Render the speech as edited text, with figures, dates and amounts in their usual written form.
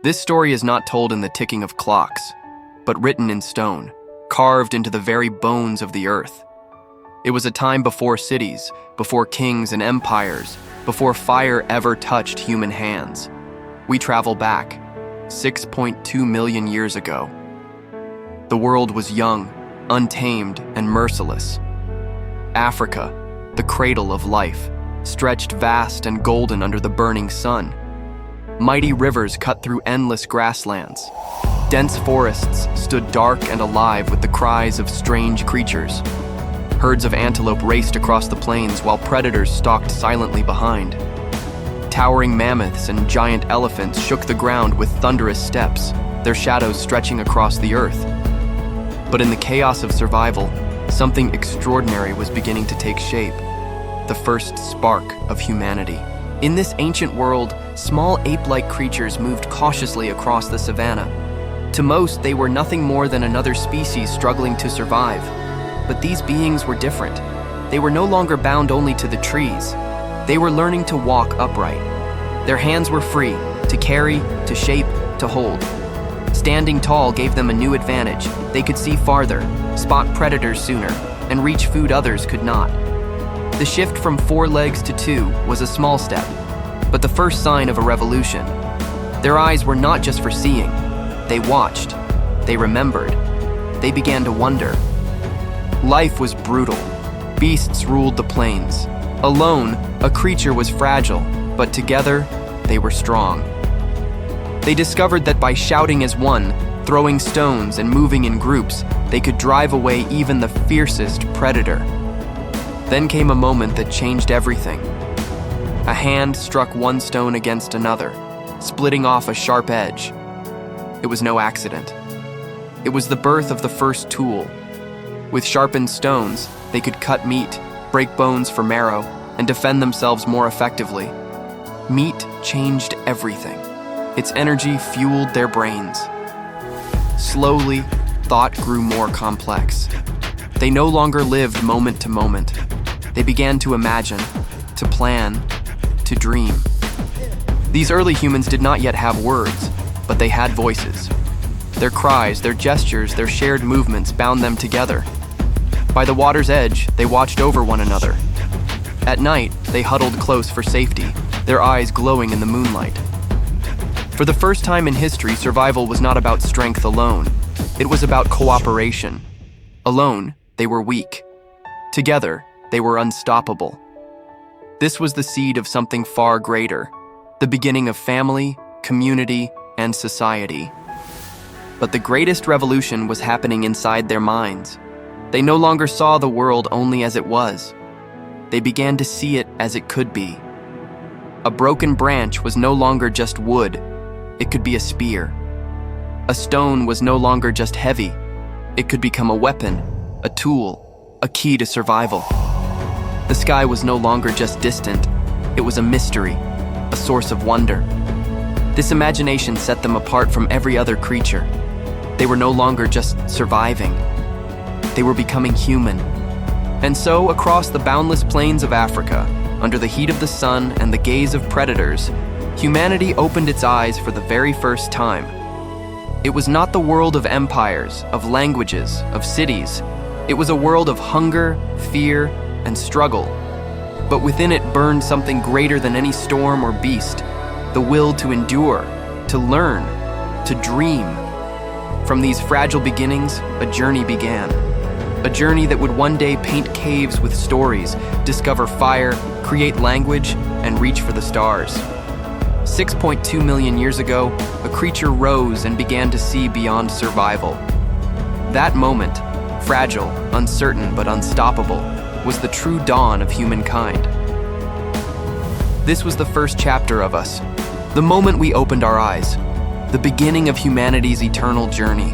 This story is not told in the ticking of clocks, but written in stone, carved into the very bones of the earth. It was a time before cities, before kings and empires, before fire ever touched human hands. We travel back 6.2 million years ago. The world was young, untamed, and merciless. Africa, the cradle of life, stretched vast and golden under the burning sun. Mighty rivers cut through endless grasslands. Dense forests stood dark and alive with the cries of strange creatures. Herds of antelope raced across the plains while predators stalked silently behind. Towering mammoths and giant elephants shook the ground with thunderous steps, their shadows stretching across the earth. But in the chaos of survival, something extraordinary was beginning to take shape. The first spark of humanity. In this ancient world, small ape-like creatures moved cautiously across the savanna. To most, they were nothing more than another species struggling to survive. But these beings were different. They were no longer bound only to the trees. They were learning to walk upright. Their hands were free, to carry, to shape, to hold. Standing tall gave them a new advantage. They could see farther, spot predators sooner, and reach food others could not. The shift from 4 legs to 2 was a small step, but the first sign of a revolution. Their eyes were not just for seeing. They watched. They remembered. They began to wonder. Life was brutal. Beasts ruled the plains. Alone, a creature was fragile, but together, they were strong. They discovered that by shouting as one, throwing stones and moving in groups, they could drive away even the fiercest predator. Then came a moment that changed everything. A hand struck one stone against another, splitting off a sharp edge. It was no accident. It was the birth of the first tool. With sharpened stones, they could cut meat, break bones for marrow, and defend themselves more effectively. Meat changed everything. Its energy fueled their brains. Slowly, thought grew more complex. They no longer lived moment to moment. They began to imagine, to plan, to dream. These early humans did not yet have words, but they had voices. Their cries, their gestures, their shared movements bound them together. By the water's edge, they watched over one another. At night, they huddled close for safety, their eyes glowing in the moonlight. For the first time in history, survival was not about strength alone. It was about cooperation. Alone, they were weak. Together, they were unstoppable. This was the seed of something far greater, the beginning of family, community, and society. But the greatest revolution was happening inside their minds. They no longer saw the world only as it was. They began to see it as it could be. A broken branch was no longer just wood, it could be a spear. A stone was no longer just heavy, it could become a weapon, a tool, a key to survival. The sky was no longer just distant, it was a mystery, a source of wonder. This imagination set them apart from every other creature. They were no longer just surviving, they were becoming human. And so, across the boundless plains of Africa, under the heat of the sun and the gaze of predators, humanity opened its eyes for the very first time. It was not the world of empires, of languages, of cities. It was a world of hunger, fear, and struggle. But within it burned something greater than any storm or beast, the will to endure, to learn, to dream. From these fragile beginnings, a journey began. A journey that would one day paint caves with stories, discover fire, create language, and reach for the stars. 6.2 million years ago, a creature rose and began to see beyond survival. That moment, fragile, uncertain, but unstoppable, was the true dawn of humankind. This was the first chapter of us, the moment we opened our eyes, the beginning of humanity's eternal journey.